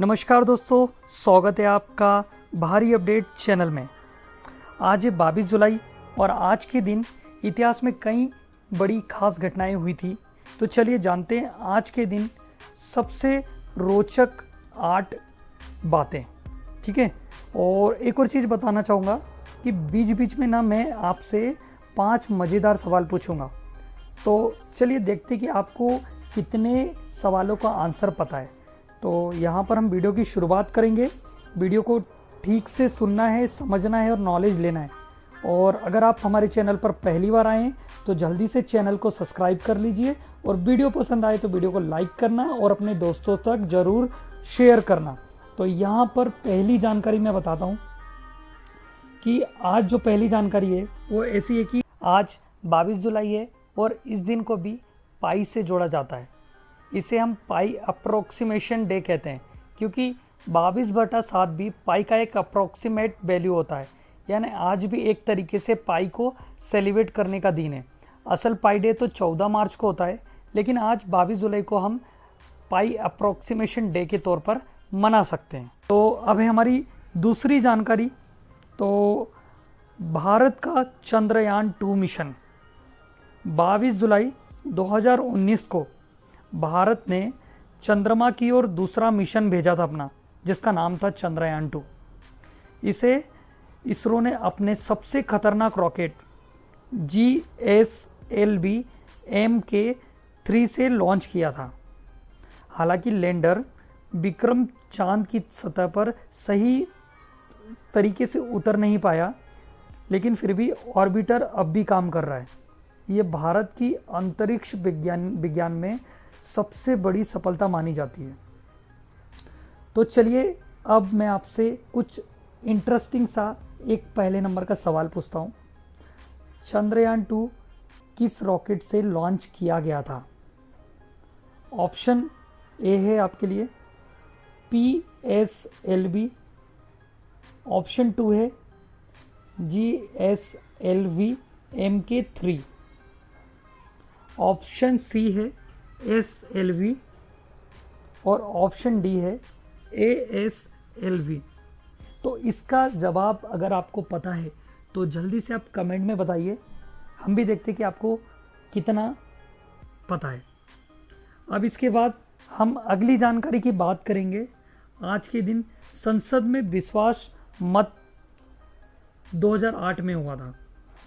नमस्कार दोस्तों, स्वागत है आपका भारी अपडेट चैनल में। आज है 22 जुलाई और आज के दिन इतिहास में कई बड़ी खास घटनाएं हुई थी। तो चलिए जानते हैं आज के दिन सबसे रोचक 8 बातें। ठीक है, और एक और चीज़ बताना चाहूँगा कि बीच बीच में ना मैं आपसे 5 मज़ेदार सवाल पूछूंगा। तो चलिए देखते हैं कि आपको कितने सवालों का आंसर पता है। तो यहाँ पर हम वीडियो की शुरुआत करेंगे। वीडियो को ठीक से सुनना है, समझना है और नॉलेज लेना है। और अगर आप हमारे चैनल पर पहली बार आए हैं तो जल्दी से चैनल को सब्सक्राइब कर लीजिए और वीडियो पसंद आए तो वीडियो को लाइक करना और अपने दोस्तों तक ज़रूर शेयर करना। तो यहाँ पर पहली जानकारी मैं बताता हूँ कि आज जो पहली जानकारी है वो ऐसी है कि आज 22 जुलाई है और इस दिन को भी पाई से जोड़ा जाता है। इसे हम पाई अप्रोक्सीमेशन डे कहते हैं, क्योंकि 22/7 भी पाई का एक अप्रोक्सीमेट वैल्यू होता है। यानी आज भी एक तरीके से पाई को सेलिब्रेट करने का दिन है। असल पाई डे तो 14 मार्च को होता है, लेकिन आज 22 जुलाई को हम पाई अप्रोक्सीमेशन डे के तौर पर मना सकते हैं। तो अब है हमारी दूसरी जानकारी। तो भारत का चंद्रयान 2 मिशन 22 जुलाई 2019 को भारत ने चंद्रमा की ओर दूसरा मिशन भेजा था अपना, जिसका नाम था चंद्रयान 2। इसे इसरो ने अपने सबसे खतरनाक रॉकेट GSLV Mk3 से लॉन्च किया था। हालांकि लैंडर विक्रम चांद की सतह पर सही तरीके से उतर नहीं पाया, लेकिन फिर भी ऑर्बिटर अब भी काम कर रहा है। ये भारत की अंतरिक्ष विज्ञान में सबसे बड़ी सफलता मानी जाती है। तो चलिए अब मैं आपसे कुछ इंटरेस्टिंग सा एक पहले नंबर का सवाल पूछता हूँ। चंद्रयान 2 किस रॉकेट से लॉन्च किया गया था? ऑप्शन ए है आपके लिए PSLV, ऑप्शन 2 है GSLV Mk3, ऑप्शन सी है SLV और ऑप्शन डी है ASLV। तो इसका जवाब अगर आपको पता है तो जल्दी से आप कमेंट में बताइए, हम भी देखते कि आपको कितना पता है। अब इसके बाद हम अगली जानकारी की बात करेंगे। आज के दिन संसद में विश्वास मत 2008 में हुआ था,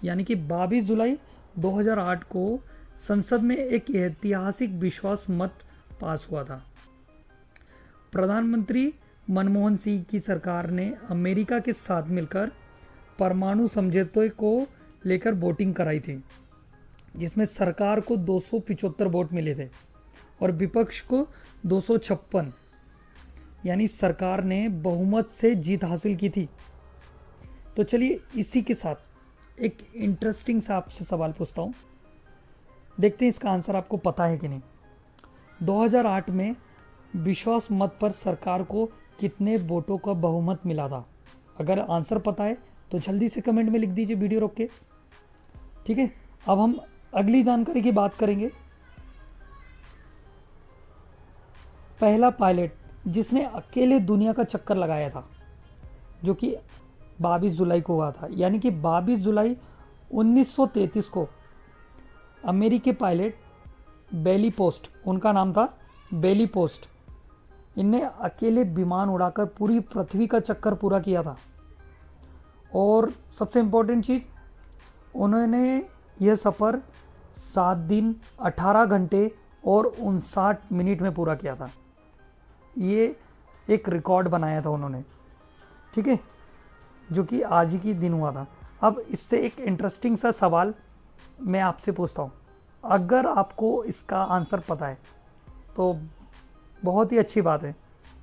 यानी कि 22 जुलाई 2008 को संसद में एक ऐतिहासिक विश्वास मत पास हुआ था। प्रधानमंत्री मनमोहन सिंह की सरकार ने अमेरिका के साथ मिलकर परमाणु समझौते को लेकर वोटिंग कराई थी, जिसमें सरकार को 275 वोट मिले थे और विपक्ष को 256, यानी सरकार ने बहुमत से जीत हासिल की थी। तो चलिए इसी के साथ एक इंटरेस्टिंग सा आपसे सवाल पूछता हूँ, देखते हैं इसका आंसर आपको पता है कि नहीं। 2008 में विश्वास मत पर सरकार को कितने वोटों का बहुमत मिला था? अगर आंसर पता है तो जल्दी से कमेंट में लिख दीजिए वीडियो रोक के। ठीक है, अब हम अगली जानकारी की बात करेंगे। पहला पायलट जिसने अकेले दुनिया का चक्कर लगाया था, जो कि 22 जुलाई को हुआ था, यानी कि 22 जुलाई 1933 को अमेरिकी पायलट बेली पोस्ट, उनका नाम था बेली पोस्ट, इनने अकेले विमान उड़ाकर पूरी पृथ्वी का चक्कर पूरा किया था। और सबसे इम्पोर्टेंट चीज़, उन्होंने यह सफ़र 7 दिन 18 घंटे और 59 मिनट में पूरा किया था। ये एक रिकॉर्ड बनाया था उन्होंने, ठीक है, जो कि आज ही के दिन हुआ था। अब इससे एक इंटरेस्टिंग सा सवाल मैं आपसे पूछता हूँ। अगर आपको इसका आंसर पता है तो बहुत ही अच्छी बात है,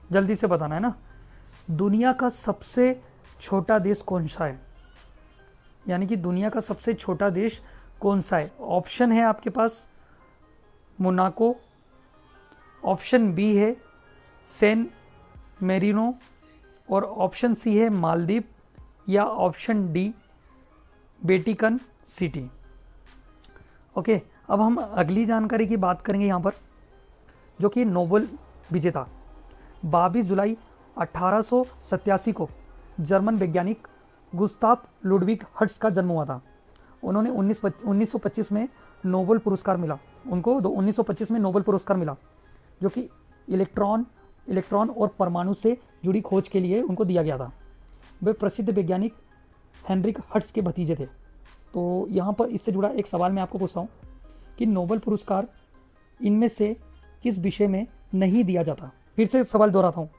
जल्दी से बताना है ना। दुनिया का सबसे छोटा देश कौन सा है? यानी कि दुनिया का सबसे छोटा देश कौन सा है? ऑप्शन है आपके पास मोनाको, ऑप्शन बी है सैन मेरिनो और ऑप्शन सी है मालदीव या option D Vatican city. Okay, अब हम अगली जानकारी की बात करेंगे यहाँ पर, जो कि नोबेल विजेता 22 जुलाई 1887 को जर्मन वैज्ञानिक गुस्ताफ लुडविग हर्ट्ज का जन्म हुआ था। उन्होंने 1925 में नोबेल पुरस्कार मिला उनको 1925 में नोबेल पुरस्कार मिला, जो कि इलेक्ट्रॉन और परमाणु से जुड़ी खोज के लिए उनको दिया गया था। वे प्रसिद्ध वैज्ञानिक हेनरिक हर्ट्ज के भतीजे थे। तो यहाँ पर इससे जुड़ा एक सवाल मैं आपको पूछता हूँ कि नोबेल पुरस्कार इनमें से किस विषय में नहीं दिया जाता। फिर से सवाल दोहराता हूँ,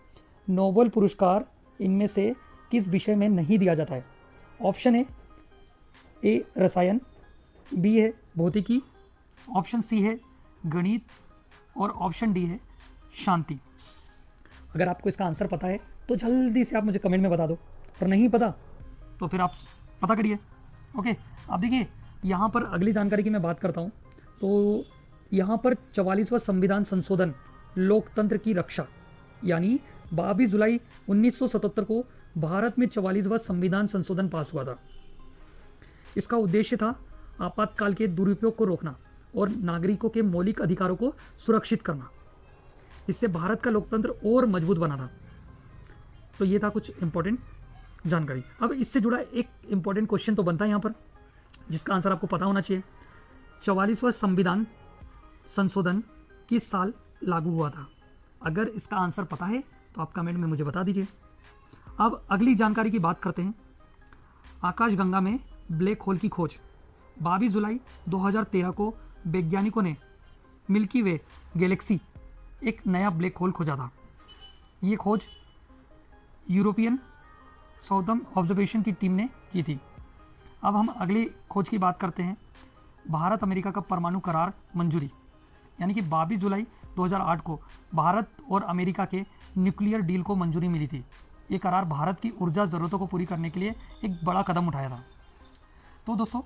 नोबेल पुरस्कार इनमें से किस विषय में नहीं दिया जाता है। ऑप्शन है ए रसायन, बी है भौतिकी, ऑप्शन सी है गणित और ऑप्शन डी है शांति। अगर आपको इसका आंसर पता है तो जल्दी से आप मुझे कमेंट में बता दो, और नहीं पता तो फिर आप पता करिए। ओके, अब देखिए यहाँ पर अगली जानकारी की मैं बात करता हूँ। तो यहाँ पर 44वां संविधान संशोधन लोकतंत्र की रक्षा, यानी 22 जुलाई 1977 को भारत में 44वां संविधान संशोधन पास हुआ था। इसका उद्देश्य था आपातकाल के दुरुपयोग को रोकना और नागरिकों के मौलिक अधिकारों को सुरक्षित करना। इससे भारत का लोकतंत्र और मजबूत बना था। तो ये था कुछ इंपॉर्टेंट जानकारी। अब इससे जुड़ा एक इंपॉर्टेंट क्वेश्चन तो बनता है यहाँ पर, जिसका आंसर आपको पता होना चाहिए। 44वां संविधान संशोधन किस साल लागू हुआ था? अगर इसका आंसर पता है तो आप कमेंट में मुझे बता दीजिए। अब अगली जानकारी की बात करते हैं। आकाशगंगा में ब्लैक होल की खोज। 22 जुलाई 2013 को वैज्ञानिकों ने मिल्की वे गैलेक्सी एक नया ब्लैक होल खोजा था। ये खोज यूरोपियन साउदर्न ऑब्जर्वेशन की टीम ने की थी। अब हम अगली खोज की बात करते हैं। भारत अमेरिका का परमाणु करार मंजूरी, यानी कि 22 जुलाई 2008 को भारत और अमेरिका के न्यूक्लियर डील को मंजूरी मिली थी। ये करार भारत की ऊर्जा ज़रूरतों को पूरी करने के लिए एक बड़ा कदम उठाया था। तो दोस्तों,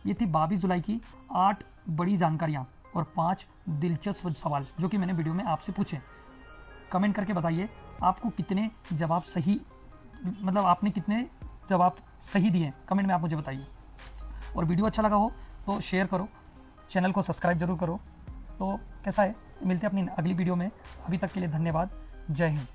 ये थी 22 जुलाई की 8 बड़ी जानकारियाँ और 5 दिलचस्प सवाल जो कि मैंने वीडियो में आपसे पूछे। कमेंट करके बताइए आपको कितने जवाब सही, मतलब आपने कितने जवाब सही दिए, कमेंट में आप मुझे बताइए। और वीडियो अच्छा लगा हो तो शेयर करो, चैनल को सब्सक्राइब जरूर करो। तो कैसा है, मिलते हैं अपनी अगली वीडियो में। अभी तक के लिए धन्यवाद। जय हिंद।